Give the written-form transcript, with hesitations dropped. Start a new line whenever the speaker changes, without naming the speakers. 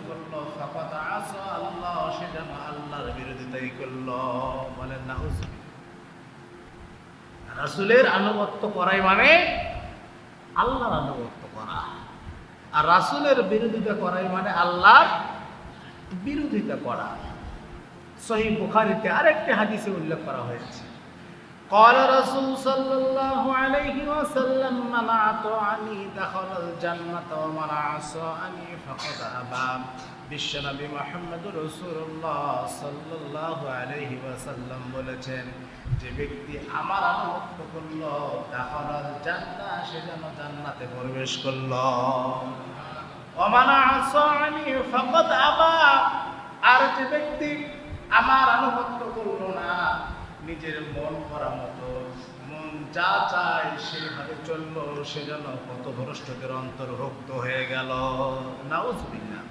করলো ফাকাদ আসা আল্লাহ, সে যেন আল্লাহর বিরোধিতাই করলো। বলেন নাউজুবিল্লাহ। রাসূলের আনুগত্য করাই মানে আল্লাহর আনুগত্য করা, আর রাসূলের বিরোধিতা করাই মানে আল্লাহর বিরোধিতা করা। সহিহ বুখারীতে আরেকটি হাদিসে উল্লেখ করা হয়েছে, قال رسول صلى الله عليه وسلم من أطاعني دخل الجنة ومن عصاني فقد أبى। বিশ্বনবী মুহাম্মদুর রাসূলুল্লাহ সাল্লাল্লাহু আলাইহি ওয়াসাল্লাম বলেছেন, যে ব্যক্তি আমার আনুগত্য করলো দাখালাল জান্নাহ, সে যেন জান্নাতে প্রবেশ করলো। ওমান আসানি ফাকাদ আবা, আর যে ব্যক্তি আমার আনুগত্য করলো না, নিজের মন করা মতো মন যা চায় সেভাবে চললো, সে যেন পথভ্রষ্টদের অন্তর্ভুক্ত হয়ে গেল। নাউজুবিল্লাহ।